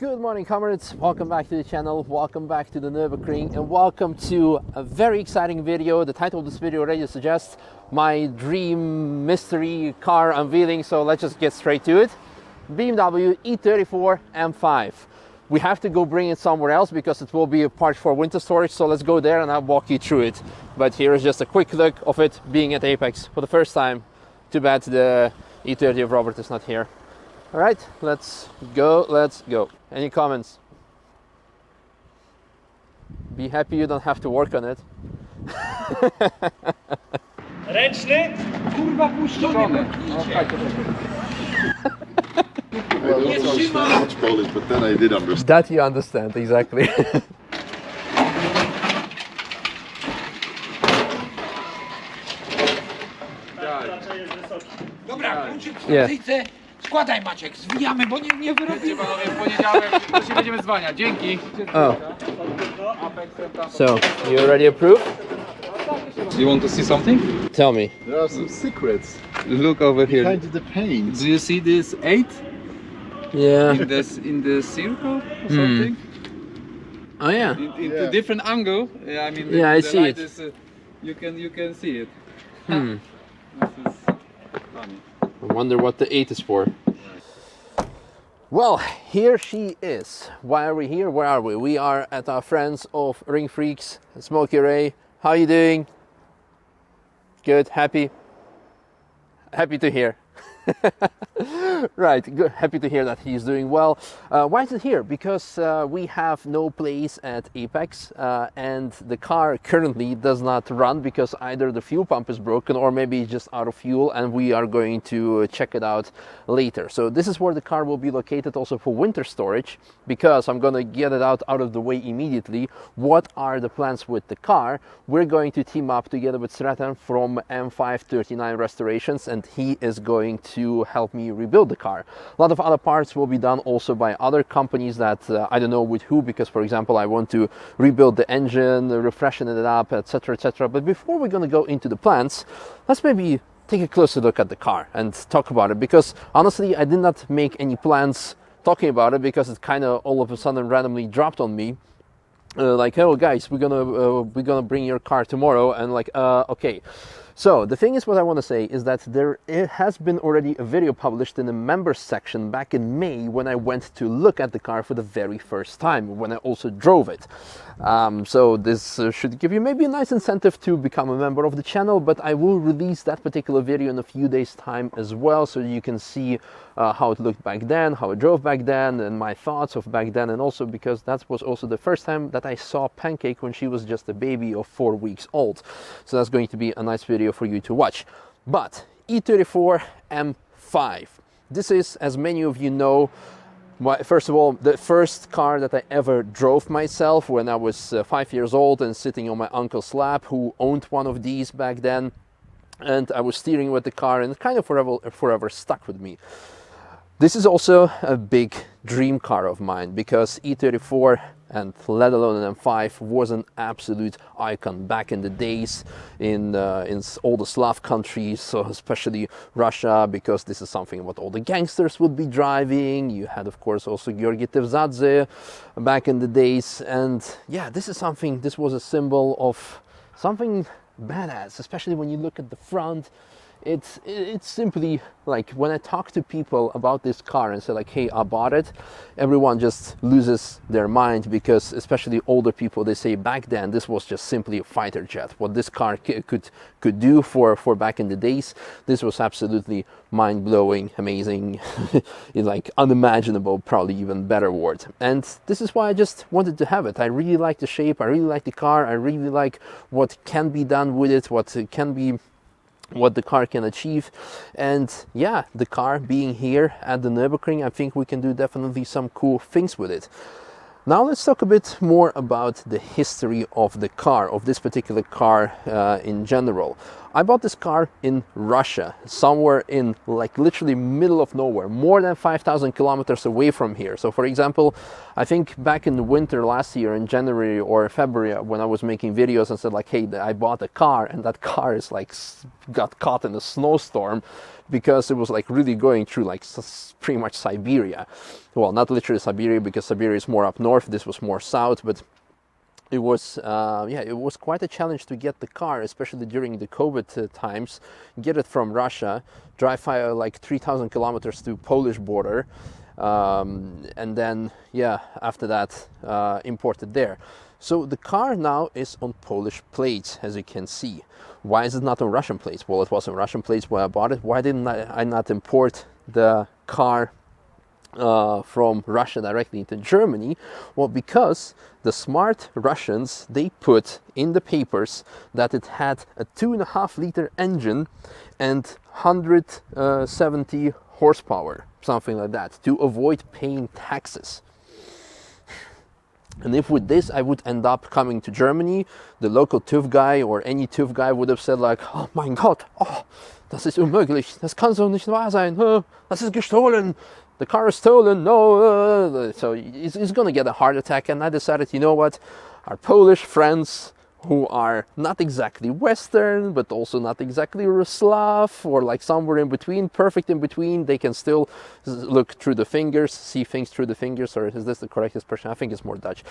Good morning, comrades. Welcome back to the channel, welcome back to the Nürburgring, and welcome to a very exciting video. The title of this video already suggests my dream mystery car unveiling, so let's just get straight to it. BMW E34 M5. We have to go bring it somewhere else because it will be a part for winter storage, so let's go there and I'll walk you through it. But here is just a quick look of it being at Apex for the first time. Too bad the E30 of Robert is not here. All right, let's go. Any comments? Be happy you don't have to work on it. Ręczny? Kurwa puszczone. I don't understand much Polish, but then I did understand. That you understand, exactly. Raczej jest wysoki. Dobra, kluczyk w Nie. pozycję. Składaj Maciek, zwijamy, bo nie wyrobimy. Panowie, w poniedziałek to się będziemy dzwaniać. Dzięki. Oh, so you already approved? You want to see something? Tell me. There are some secrets Look over here. behind the paint. Do you see this 8 Yeah. in the circle or something? Oh yeah. In Yeah. different angle. Yeah, I mean Yeah, I the see light it. is you can see it. Hmm. This is funny. I wonder what the 8 is for. Well, here she is. Why are we here? Where are we? We are at our friends of Ring Freaks, Smokey Ray. How are you doing? Good, happy? Happy to hear. Right, good. Happy to hear that he's doing well. Why is it here? Because we have no place at Apex and the car currently does not run because either the fuel pump is broken or maybe it's just out of fuel, and we are going to check it out later. So this is where the car will be located also for winter storage, because I'm going to get it out of the way immediately. What are the plans with the car? We're going to team up together with Sratan from M539 Restorations, and he is going to help me rebuild the car. A lot of other parts will be done also by other companies that I don't know with who, because for example I want to rebuild the engine, refreshen it up, etc, etc. But before we're going to go into the plans, let's maybe take a closer look at the car and talk about it, because honestly I did not make any plans talking about it because it kind of all of a sudden randomly dropped on me. Like, oh guys, we're gonna bring your car tomorrow, and like, okay. So the thing is, what I want to say is that it has been already a video published in the members section back in May when I went to look at the car for the very first time, when I also drove it. So this should give you maybe a nice incentive to become a member of the channel, but I will release that particular video in a few days time as well, so you can see how it looked back then, how I drove back then, and my thoughts of back then, and also because that was also the first time that I saw Pancake when she was just a baby of 4 weeks old. So that's going to be a nice video for you to watch. But E34 M5. This is, as many of you know, first of all, the first car that I ever drove myself when I was 5 years old and sitting on my uncle Slav, who owned one of these back then. And I was steering with the car, and it kind of forever stuck with me. This is also a big dream car of mine, because E34, and let alone an M5, was an absolute icon back in the days in all the Slav countries, so especially Russia, because this is something what all the gangsters would be driving. You had, of course, also Georgi Tevzadze back in the days, and yeah, this was a symbol of something badass, especially when you look at the front. It's simply like, when I talk to people about this car and say like, hey, I bought it, everyone just loses their mind, because especially older people, they say back then this was just simply a fighter jet. What this car could do for back in the days, this was absolutely mind-blowing, amazing, like unimaginable, probably even better word. And this is why I just wanted to have it. I really like the shape, I really like the car, I really like what can be done with it, what the car can achieve. And yeah, the car being here at the Nürburgring, I think we can do definitely some cool things with it. Now let's talk a bit more about the history of the car, of this particular car in general. I bought this car in Russia, somewhere in like literally middle of nowhere, more than 5,000 kilometers away from here. So for example, I think back in the winter last year in January or February when I was making videos and said like, hey, I bought a car, and that car is like got caught in a snowstorm because it was like really going through like pretty much Siberia. Well, not literally Siberia, because Siberia is more up north, this was more south, but it was it was quite a challenge to get the car, especially during the COVID times. Get it from Russia, drive like 3,000 kilometers to Polish border, and then after that import it there. So the car now is on Polish plates, as you can see. Why is it not on Russian plates? Well, it was on Russian plates when I bought it. Why didn't I not import the car from Russia directly into Germany? Well, because the smart Russians, they put in the papers that it had a 2.5 liter engine and 170 horsepower, something like that, to avoid paying taxes. And if with this I would end up coming to Germany, the local TÜV guy or any TÜV guy would have said like, oh mein Gott, oh, das ist unmöglich, das kann so nicht wahr sein, das ist gestohlen, the car is stolen, no. So he's going to get a heart attack. And I decided, you know what, our Polish friends, who are not exactly Western, but also not exactly Slav, or like somewhere in between, perfect in between, they can still look through the fingers, see things through the fingers, or is this the correct expression? I think it's more Dutch.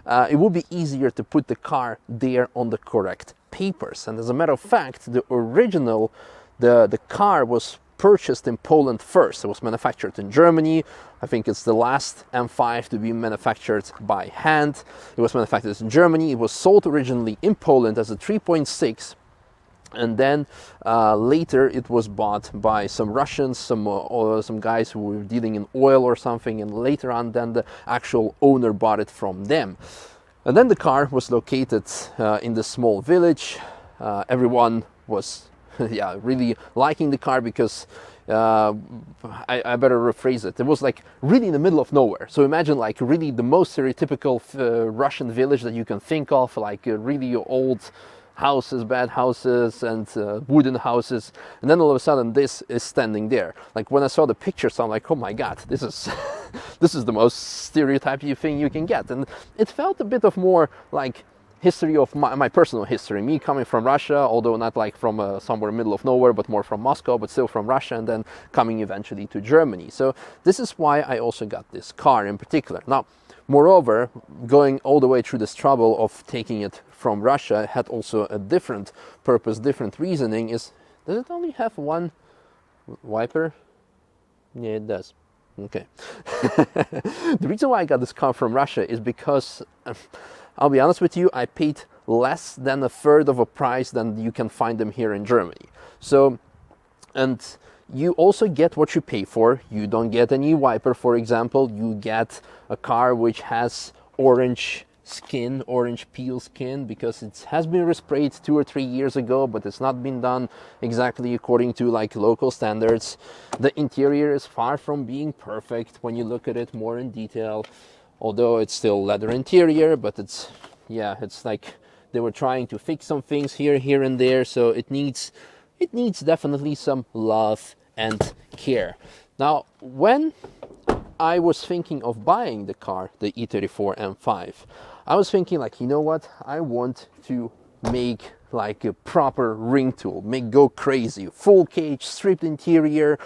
It would be easier to put the car there on the correct papers. And as a matter of fact, the original, the car was purchased in Poland first. It was manufactured in Germany. I think it's the last M5 to be manufactured by hand. It was manufactured in Germany. It was sold originally in Poland as a 3.6, and then later it was bought by some Russians, some guys who were dealing in oil or something, and later on then the actual owner bought it from them. And then the car was located in this small village. Everyone was really liking the car because I better rephrase it. It was like really in the middle of nowhere. So imagine like really the most stereotypical Russian village that you can think of, like really old houses, bad houses, and wooden houses. And then all of a sudden this is standing there. Like when I saw the pictures, I'm like, oh my God, this is this is the most stereotypy thing you can get. And it felt a bit of more like history of my personal history, me coming from Russia, although not like from somewhere middle of nowhere, but more from Moscow, but still from Russia, and then coming eventually to Germany. So this is why I also got this car in particular. Now, moreover, going all the way through this trouble of taking it from Russia had also a different purpose, different reasoning. Does it only have one wiper? Yeah, it does. Okay. The reason why I got this car from Russia is because I'll be honest with you, I paid less than a third of a price than you can find them here in Germany. So, and you also get what you pay for. You don't get any wiper, for example. You get a car which has orange skin, orange peel skin, because it has been resprayed 2 or 3 years ago, but it's not been done exactly according to like local standards. The interior is far from being perfect when you look at it more in detail. Although it's still leather interior, but it's like they were trying to fix some things here and there, so it needs definitely some love and care. Now, when I was thinking of buying the car, the E34 M5, I was thinking like, you know what, I want to make like a proper ring tool, go crazy, full cage, stripped interior,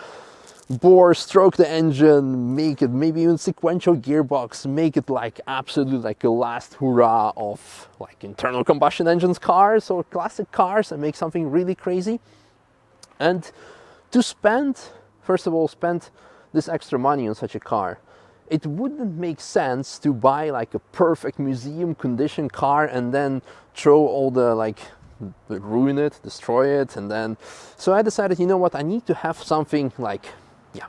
bore, stroke the engine, make it maybe even sequential gearbox, make it like absolutely like a last hurrah of like internal combustion engines cars or classic cars, and make something really crazy. And to spend this extra money on such a car, it wouldn't make sense to buy like a perfect museum condition car and then throw all the like ruin it, destroy it, and then so I decided, you know what, I need to have something like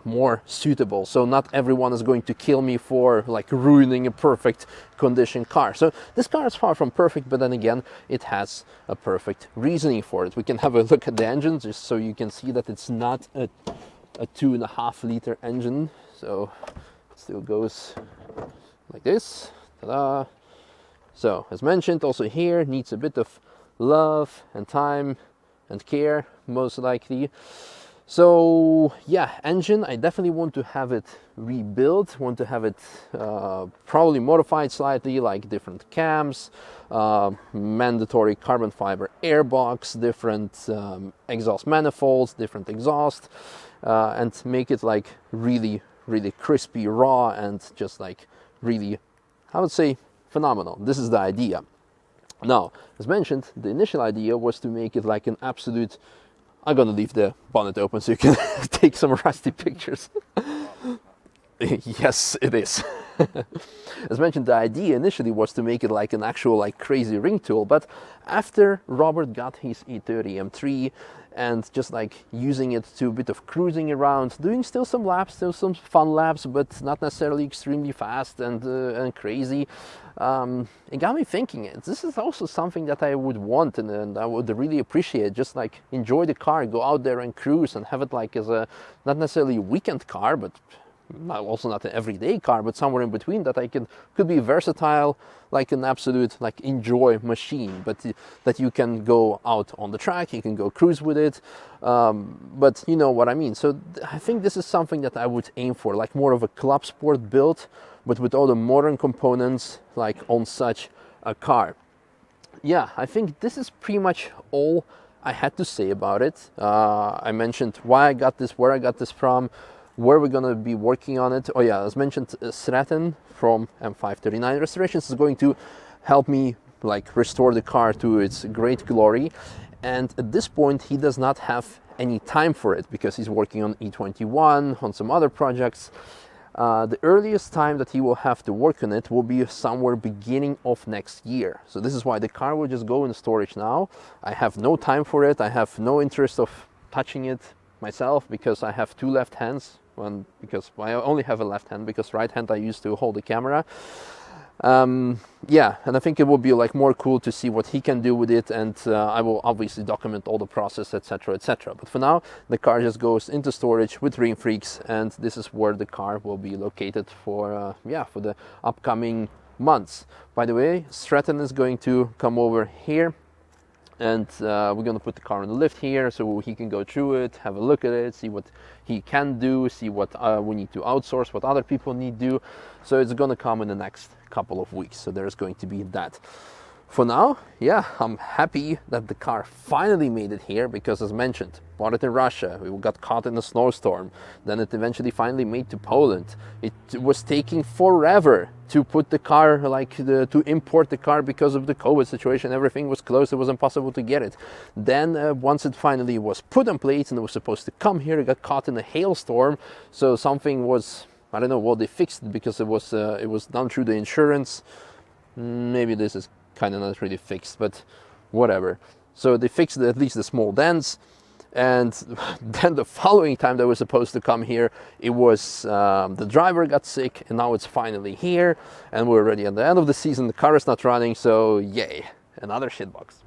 more suitable, so not everyone is going to kill me for like ruining a perfect condition car. So this car is far from perfect, but then again it has a perfect reasoning for it. We can have a look at the engine just so you can see that it's not a 2.5 liter engine. So it still goes like this. Ta-da. So as mentioned, also here needs a bit of love and time. and care, most likely. So yeah, engine, I definitely want to have it rebuilt, want to have it probably modified slightly, like different cams, mandatory carbon fiber airbox, different exhaust manifolds, different exhaust, and make it like really crispy, raw, and just like really, I would say, phenomenal. This is the idea. Now, as mentioned, the initial idea was to make it like an absolute, I'm gonna leave the bonnet open so you can take some rusty pictures. Yes, it is. As mentioned, the idea initially was to make it like an actual like crazy ring tool, but after Robert got his E30 M3 and just like using it to a bit of cruising around, doing still some laps, still some fun laps, but not necessarily extremely fast and crazy, it got me thinking, this is also something that I would want and I would really appreciate, just like enjoy the car, go out there and cruise and have it like as a, not necessarily a weekend car, but also not an everyday car, but somewhere in between, that I could be versatile, like an absolute like enjoy machine, but that you can go out on the track, you can go cruise with it, but you know what I mean. So I think this is something that I would aim for, like more of a club sport build, but with all the modern components like on such a car. Yeah, I think this is pretty much all I had to say about it. I mentioned why I got this, where I got this from, where we're going to be working on it. Oh yeah, as mentioned, Sreten from M539 Restorations is going to help me like restore the car to its great glory. And at this point, he does not have any time for it because he's working on E21, on some other projects. The earliest time that he will have to work on it will be somewhere beginning of next year. So this is why the car will just go in storage now. I have no time for it. I have no interest of touching it myself because I have two left hands. Because I only have a left hand, because right hand I use to hold the camera. Yeah, and I think it will be like more cool to see what he can do with it, and I will obviously document all the process, etc, etc. But for now, the car just goes into storage with Dream Freaks, and this is where the car will be located for for the upcoming months. By the way, Stratton is going to come over here, and we're going to put the car on the lift here so he can go through it, have a look at it, see what he can do, see what we need to outsource, what other people need to do. So it's going to come in the next couple of weeks. So there's going to be that. For now, yeah, I'm happy that the car finally made it here because, as mentioned, bought it in Russia. We got caught in a snowstorm. Then it eventually finally made to Poland. It was taking forever to put the car, to import the car because of the COVID situation. Everything was closed. It was impossible to get it. Then once it finally was put on plates and it was supposed to come here, it got caught in a hailstorm. So something was, I don't know, well, they fixed it because it was done through the insurance. Maybe this is kind of not really fixed, but whatever. So they fixed at least the small dents, and then the following time they were supposed to come here, it was the driver got sick, and now it's finally here, and we're already at the end of the season. The car is not running, so yay, another shitbox.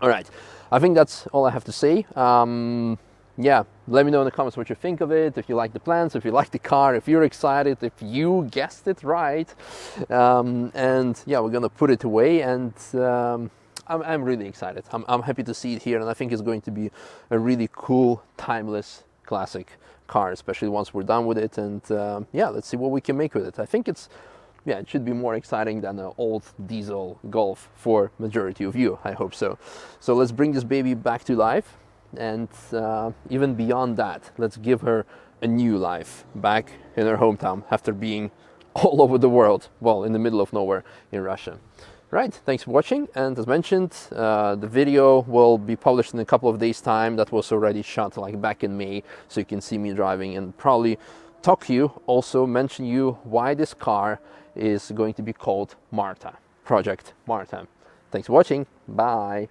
All right, I think that's all I have to say. Yeah, let me know in the comments what you think of it, if you like the plans, if you like the car, if you're excited, if you guessed it right. And yeah, we're gonna put it away, and I'm really excited. I'm happy to see it here, and I think it's going to be a really cool, timeless, classic car, especially once we're done with it. And yeah, let's see what we can make with it. I think it should be more exciting than an old diesel Golf for majority of you. I hope so. So let's bring this baby back to life. And even beyond that, let's give her a new life back in her hometown after being all over the world, well, in the middle of nowhere in Russia. Right, thanks for watching, and as mentioned, the video will be published in a couple of days' time. That was already shot like back in May, so you can see me driving and probably talk to you, also mention you why this car is going to be called Marta, Project Marta. Thanks for watching, bye!